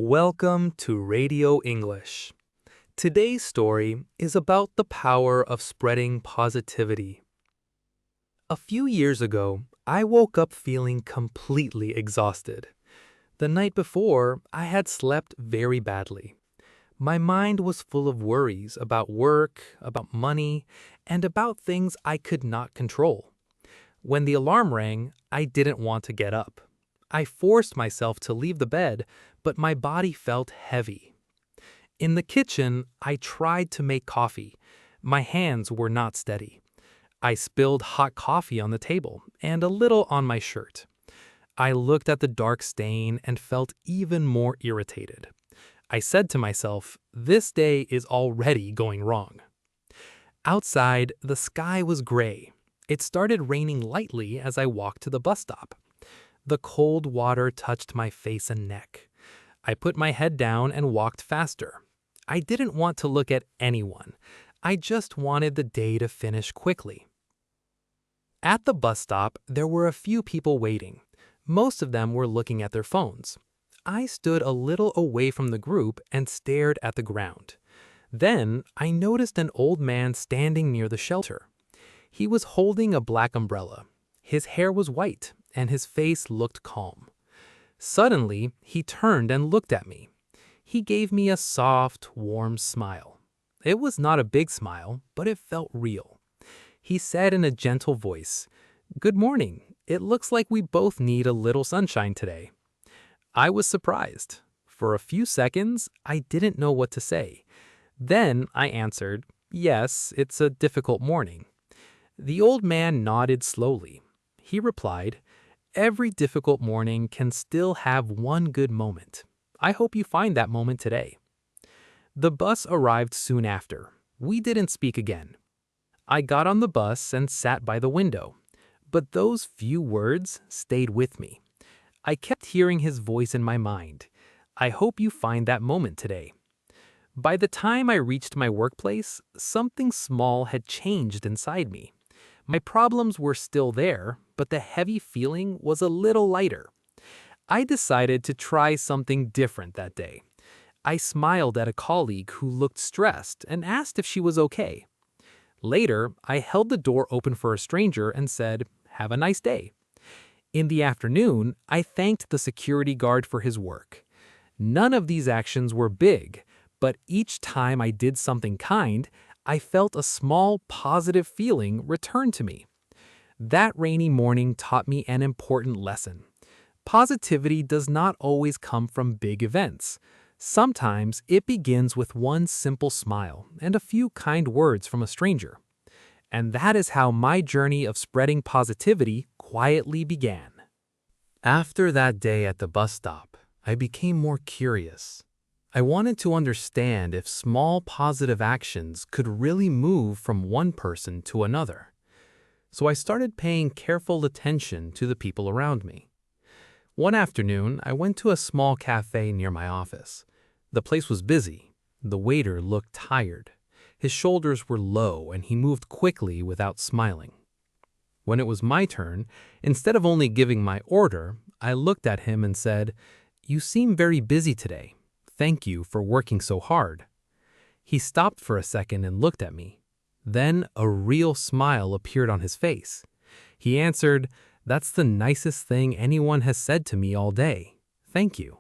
Welcome to Radio English. Today's story is about the power of spreading positivity. A few years ago, I woke up feeling completely exhausted. The night before, I had slept very badly. My mind was full of worries about work, about money, and about things I could not control. When the alarm rang, I didn't want to get up. I forced myself to leave the bed, but my body felt heavy. In the kitchen, I tried to make coffee. My hands were not steady. I spilled hot coffee on the table and a little on my shirt. I looked at the dark stain and felt even more irritated. I said to myself, this day is already going wrong. Outside, the sky was gray. It started raining lightly as I walked to the bus stop. The cold water touched my face and neck. I put my head down and walked faster. I didn't want to look at anyone. I just wanted the day to finish quickly. At the bus stop, there were a few people waiting. Most of them were looking at their phones. I stood a little away from the group and stared at the ground. Then I noticed an old man standing near the shelter. He was holding a black umbrella. His hair was white, and his face looked calm. Suddenly, he turned and looked at me. He gave me a soft, warm smile. It was not a big smile, but it felt real. He said in a gentle voice, "Good morning. It looks like we both need a little sunshine today." I was surprised. For a few seconds, I didn't know what to say. Then I answered, "Yes, it's a difficult morning." The old man nodded slowly. He replied, "Every difficult morning can still have one good moment. I hope you find that moment today." The bus arrived soon after. We didn't speak again. I got on the bus and sat by the window. But those few words stayed with me. I kept hearing his voice in my mind. "I hope you find that moment today." By the time I reached my workplace, something small had changed inside me. My problems were still there, but the heavy feeling was a little lighter. I decided to try something different that day. I smiled at a colleague who looked stressed and asked if she was okay. Later, I held the door open for a stranger and said, "Have a nice day." In the afternoon, I thanked the security guard for his work. None of these actions were big, but each time I did something kind, I felt a small positive feeling return to me. That rainy morning taught me an important lesson. Positivity does not always come from big events. Sometimes it begins with one simple smile and a few kind words from a stranger. And that is how my journey of spreading positivity quietly began. After that day at the bus stop, I became more curious. I wanted to understand if small positive actions could really move from one person to another. So I started paying careful attention to the people around me. One afternoon, I went to a small cafe near my office. The place was busy. The waiter looked tired. His shoulders were low and he moved quickly without smiling. When it was my turn, instead of only giving my order, I looked at him and said, "You seem very busy today. Thank you for working so hard." He stopped for a second and looked at me. Then a real smile appeared on his face. He answered, "That's the nicest thing anyone has said to me all day. Thank you."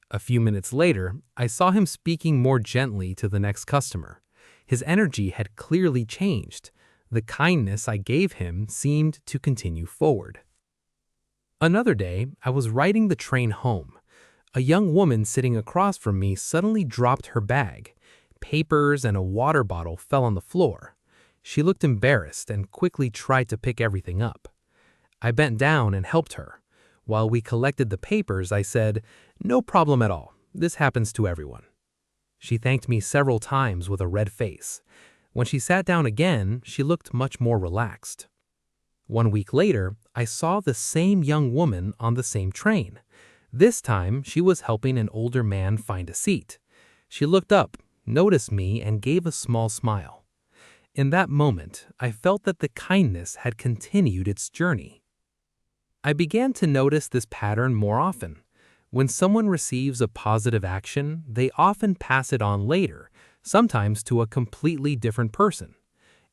A few minutes later, I saw him speaking more gently to the next customer. His energy had clearly changed. The kindness I gave him seemed to continue forward. Another day, I was riding the train home. A young woman sitting across from me suddenly dropped her bag. Papers and a water bottle fell on the floor. She looked embarrassed and quickly tried to pick everything up. I bent down and helped her. While we collected the papers, I said, "No problem at all. This happens to everyone." She thanked me several times with a red face. When she sat down again, she looked much more relaxed. 1 week later, I saw the same young woman on the same train. This time, she was helping an older man find a seat. She looked up, noticed me, and gave a small smile. In that moment, I felt that the kindness had continued its journey. I began to notice this pattern more often. When someone receives a positive action, they often pass it on later, sometimes to a completely different person.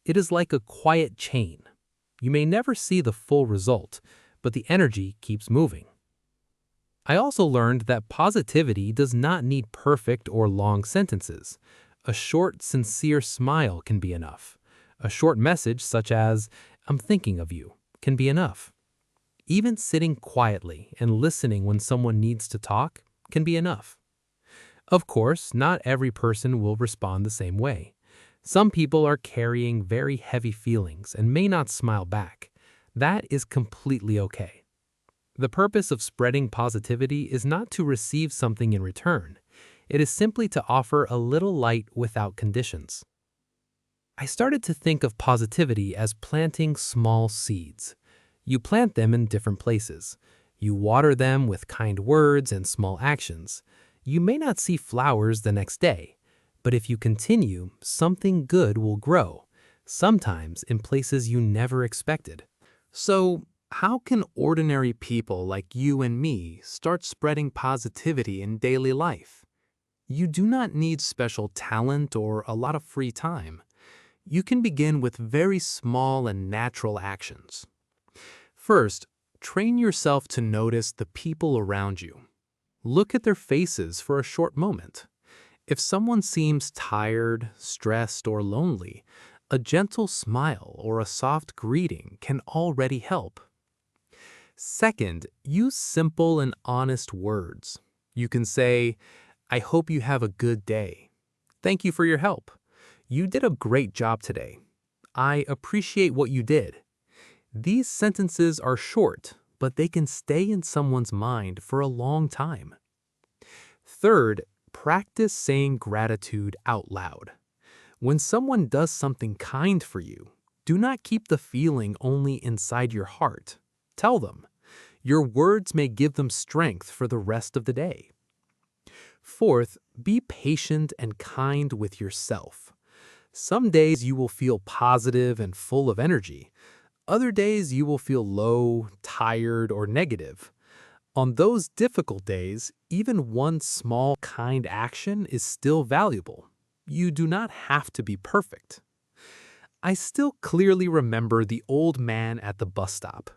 It is like a quiet chain. You may never see the full result, but the energy keeps moving. I also learned that positivity does not need perfect or long sentences. A short, sincere smile can be enough. A short message such as, "I'm thinking of you," can be enough. Even sitting quietly and listening when someone needs to talk can be enough. Of course, not every person will respond the same way. Some people are carrying very heavy feelings and may not smile back. That is completely okay. The purpose of spreading positivity is not to receive something in return. It is simply to offer a little light without conditions. I started to think of positivity as planting small seeds. You plant them in different places. You water them with kind words and small actions. You may not see flowers the next day, but if you continue, something good will grow, sometimes in places you never expected. So, how can ordinary people like you and me start spreading positivity in daily life? You do not need special talent or a lot of free time. You can begin with very small and natural actions. First, train yourself to notice the people around you. Look at their faces for a short moment. If someone seems tired, stressed, or lonely, a gentle smile or a soft greeting can already help. Second, use simple and honest words. You can say, "I hope you have a good day. Thank you for your help. You did a great job today. I appreciate what you did." These sentences are short, but they can stay in someone's mind for a long time. Third, practice saying gratitude out loud. When someone does something kind for you, do not keep the feeling only inside your heart. Tell them. Your words may give them strength for the rest of the day. Fourth, be patient and kind with yourself. Some days you will feel positive and full of energy. Other days you will feel low, tired, or negative. On those difficult days, even one small kind action is still valuable. You do not have to be perfect. I still clearly remember the old man at the bus stop.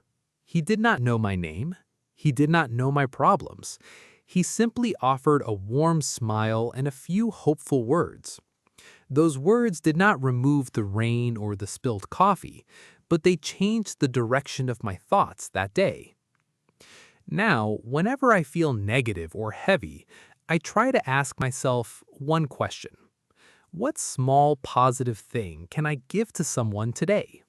He did not know my name. He did not know my problems. He simply offered a warm smile and a few hopeful words. Those words did not remove the rain or the spilled coffee, but they changed the direction of my thoughts that day. Now, whenever I feel negative or heavy, I try to ask myself one question. What small positive thing can I give to someone today?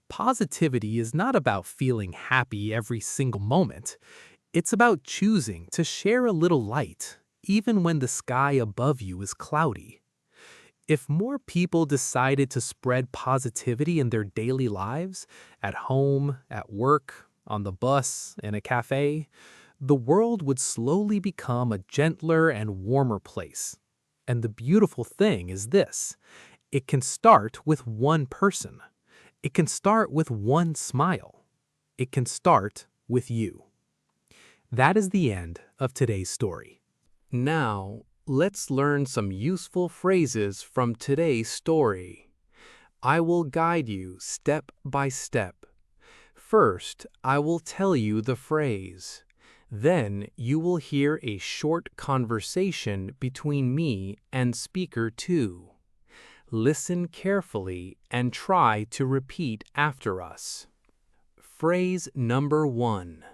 Positivity is not about feeling happy every single moment. It's about choosing to share a little light, even when the sky above you is cloudy. If more people decided to spread positivity in their daily lives, at home, at work, on the bus, in a cafe, the world would slowly become a gentler and warmer place. And the beautiful thing is this: it can start with one person. It can start with one smile. It can start with you. That is the end of today's story. Now, let's learn some useful phrases from today's story. I will guide you step by step. First, I will tell you the phrase. Then you will hear a short conversation between me and speaker 2. Listen carefully and try to repeat after us. Phrase number 1.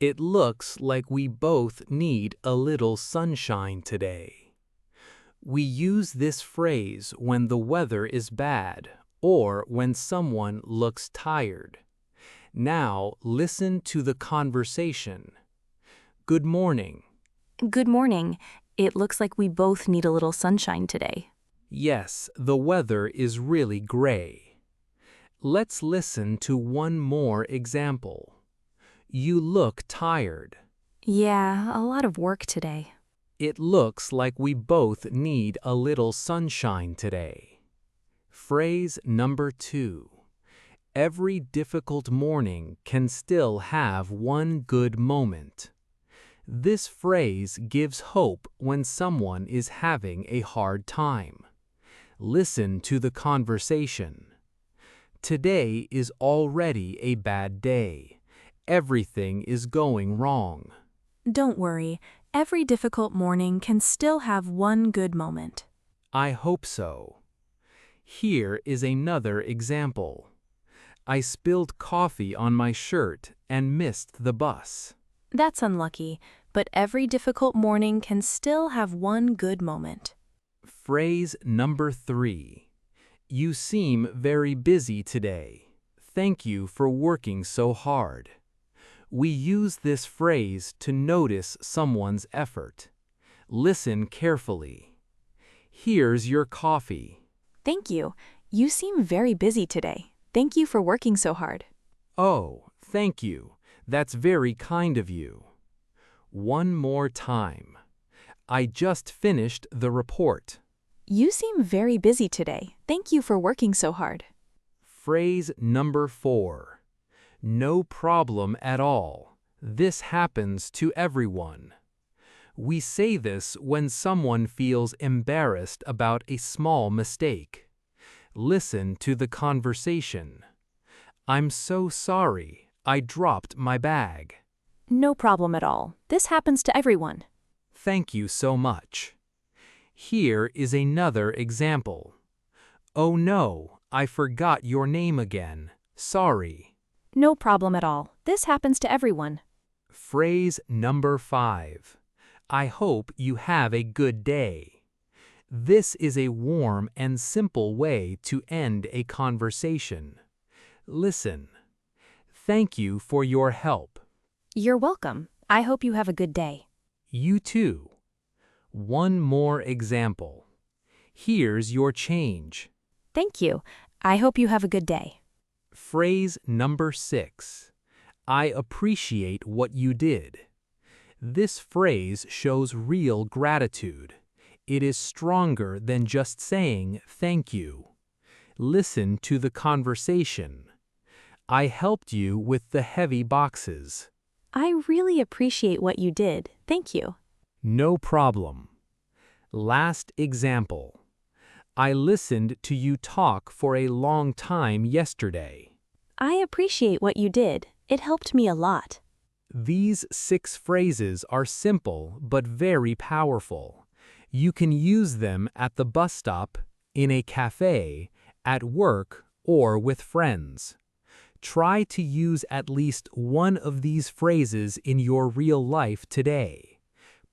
It looks like we both need a little sunshine today. We use this phrase when the weather is bad or when someone looks tired. Now listen to the conversation. Good morning. Good morning. It looks like we both need a little sunshine today. Yes, the weather is really gray. Let's listen to one more example. You look tired. Yeah, a lot of work today. It looks like we both need a little sunshine today. Phrase number 2. Every difficult morning can still have one good moment. This phrase gives hope when someone is having a hard time. Listen to the conversation. Today is already a bad day. Everything is going wrong. Don't worry, every difficult morning can still have one good moment. I hope so. Here is another example. I spilled coffee on my shirt and missed the bus. That's unlucky, but every difficult morning can still have one good moment. Phrase number 3. You seem very busy today. Thank you for working so hard. We use this phrase to notice someone's effort. Listen carefully. Here's your coffee. Thank you. You seem very busy today. Thank you for working so hard. Oh, thank you. That's very kind of you. One more time. I just finished the report. You seem very busy today. Thank you for working so hard. Phrase number 4. No problem at all. This happens to everyone. We say this when someone feels embarrassed about a small mistake. Listen to the conversation. I'm so sorry. I dropped my bag. No problem at all. This happens to everyone. Thank you so much. Here is another example. Oh no, I forgot your name again. Sorry. No problem at all. This happens to everyone. Phrase number 5. I hope you have a good day. This is a warm and simple way to end a conversation. Listen. Thank you for your help. You're welcome. I hope you have a good day. You too. One more example. Here's your change. Thank you. I hope you have a good day. Phrase number 6. I appreciate what you did. This phrase shows real gratitude. It is stronger than just saying thank you. Listen to the conversation. I helped you with the heavy boxes. I really appreciate what you did. Thank you. No problem. Last example. I listened to you talk for a long time yesterday. I appreciate what you did. It helped me a lot. These 6 phrases are simple but very powerful. You can use them at the bus stop, in a cafe, at work, or with friends. Try to use at least one of these phrases in your real life today.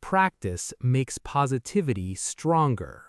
Practice makes positivity stronger.